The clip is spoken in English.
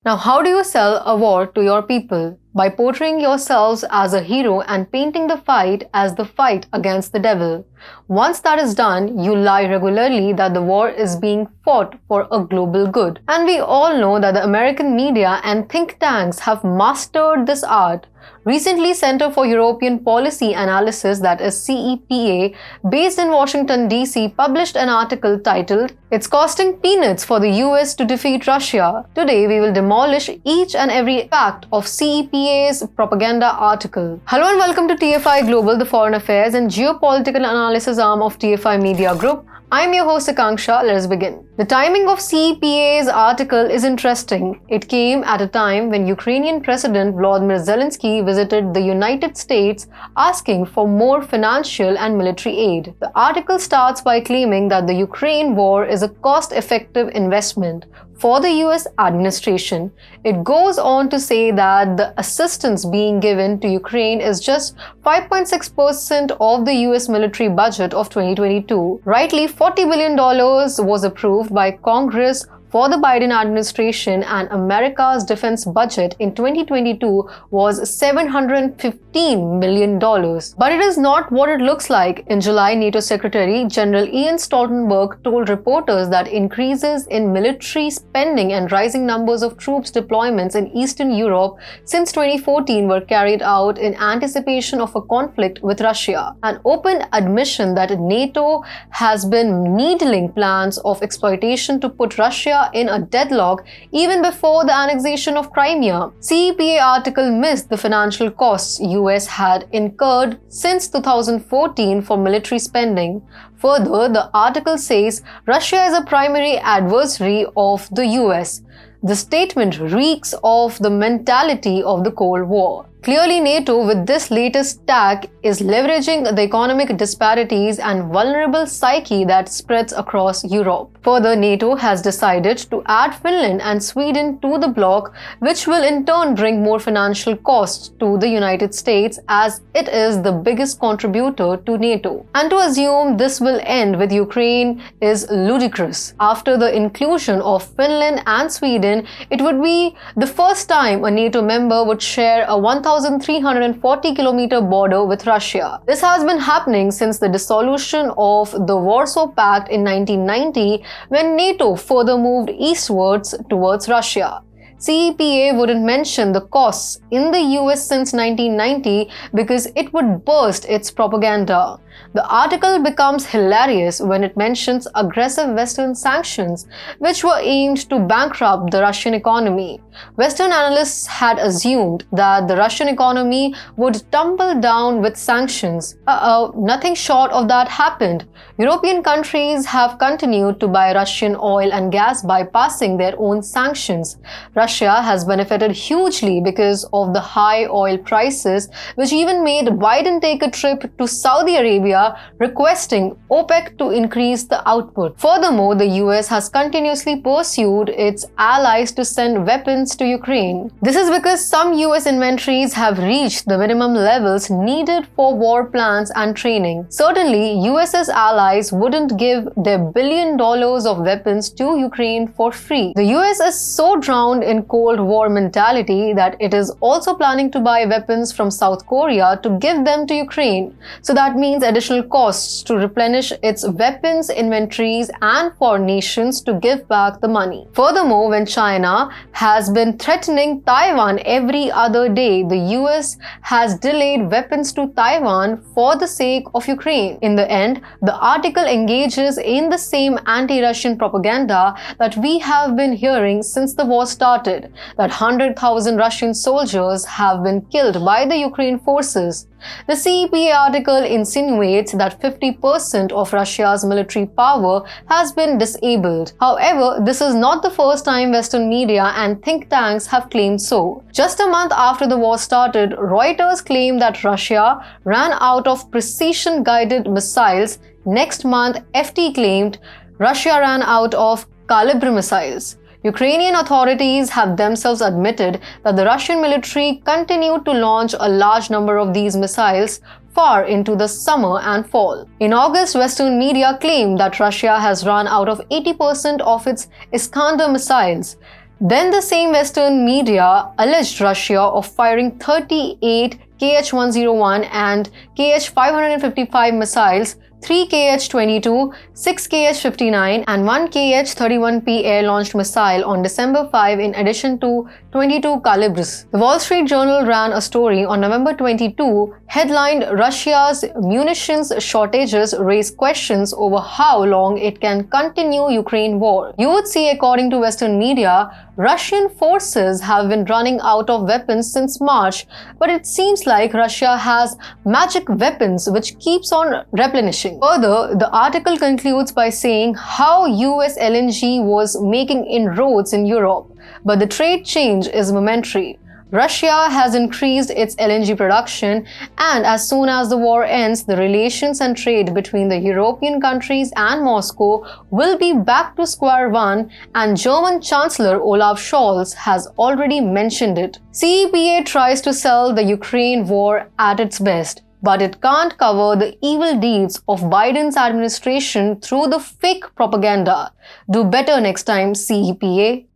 Now, how do you sell a war to your people? By portraying yourselves as a hero and painting the fight as the fight against the devil. Once that is done, you lie regularly that the war is being fought for a global good. And we all know that the American media and think tanks have mastered this art. Recently, Center for European Policy Analysis, that is CEPA, based in Washington, D.C., published an article titled, "It's Costing Peanuts for the US to Defeat Russia." Today, we will demolish each and every fact of CEPA's propaganda article. Hello and welcome to TFI Global, the foreign affairs and geopolitical analysis arm of TFI Media Group. I'm your host Akanksha. Let us begin. The timing of CEPA's article is interesting. It came at a time when Ukrainian President Volodymyr Zelensky visited the United States asking for more financial and military aid. The article starts by claiming that the Ukraine war is a cost-effective investment for the US administration. It goes on to say that the assistance being given to Ukraine is just 5.6% of the US military budget of 2022. Rightly, $40 billion was approved by Congress for the Biden administration, and America's defense budget in 2022 was $715 million. But it is not what it looks like. In July, NATO Secretary General Jens Stoltenberg told reporters that increases in military spending and rising numbers of troops deployments in Eastern Europe since 2014 were carried out in anticipation of a conflict with Russia. An open admission that NATO has been needling plans of exploitation to put Russia in a deadlock even before the annexation of Crimea. CEPA article missed the financial costs US had incurred since 2014 for military spending. Further, the article says Russia is a primary adversary of the US. The statement reeks of the mentality of the Cold War. Clearly, NATO, with this latest tack, is leveraging the economic disparities and vulnerable psyche that spreads across Europe. Further, NATO has decided to add Finland and Sweden to the bloc, which will in turn bring more financial costs to the United States, as it is the biggest contributor to NATO. And to assume this will end with Ukraine is ludicrous. After the inclusion of Finland and Sweden, it would be the first time a NATO member would share a 1,340-kilometer border with Russia. This has been happening since the dissolution of the Warsaw Pact in 1990, when NATO further moved eastwards towards Russia. CEPA wouldn't mention the costs in the US since 1990 because it would burst its propaganda. The article becomes hilarious when it mentions aggressive Western sanctions, which were aimed to bankrupt the Russian economy. Western analysts had assumed that the Russian economy would tumble down with sanctions. Nothing short of that happened. European countries have continued to buy Russian oil and gas bypassing their own sanctions. Russia has benefited hugely because of the high oil prices, which even made Biden take a trip to Saudi Arabia requesting OPEC to increase the output. Furthermore, the US has continuously pursued its allies to send weapons to Ukraine. This is because some US inventories have reached the minimum levels needed for war plans and training. Certainly, US's allies wouldn't give their $1 billion of weapons to Ukraine for free. The US is so drowned in Cold War mentality that it is also planning to buy weapons from South Korea to give them to Ukraine. So that means additional costs to replenish its weapons inventories and for nations to give back the money. Furthermore, when China has been threatening Taiwan every other day, the US has delayed weapons to Taiwan for the sake of Ukraine. In the end, the article engages in the same anti-Russian propaganda that we have been hearing since the war started, that 100,000 Russian soldiers have been killed by the Ukraine forces. The CEPA article insinuates that 50% of Russia's military power has been disabled. However, this is not the first time Western media and think tanks have claimed so. Just a month after the war started, Reuters claimed that Russia ran out of precision-guided missiles. Next month, FT claimed Russia ran out of Kalibr missiles. Ukrainian authorities have themselves admitted that the Russian military continued to launch a large number of these missiles far into the summer and fall. In August, Western media claimed that Russia has run out of 80% of its Iskander missiles. Then the same Western media alleged Russia of firing 38 Kh-101 and Kh-555 missiles, 3 Kh-22, 6 Kh-59 and 1 Kh-31P air-launched missile on December 5 in addition to 22 calibers. The Wall Street Journal ran a story on November 22 headlined "Russia's munitions shortages raise questions over how long it can continue Ukraine war." You would see, according to Western media, Russian forces have been running out of weapons since March, but it seems like Russia has magic weapons which keeps on replenishing. Further, the article concludes by saying how US LNG was making inroads in Europe, but the trade change is momentary. Russia has increased its LNG production, and as soon as the war ends, the relations and trade between the European countries and Moscow will be back to square one, and German Chancellor Olaf Scholz has already mentioned it. CEPA tries to sell the Ukraine war at its best, but it can't cover the evil deeds of Biden's administration through the fake propaganda. Do better next time, CEPA.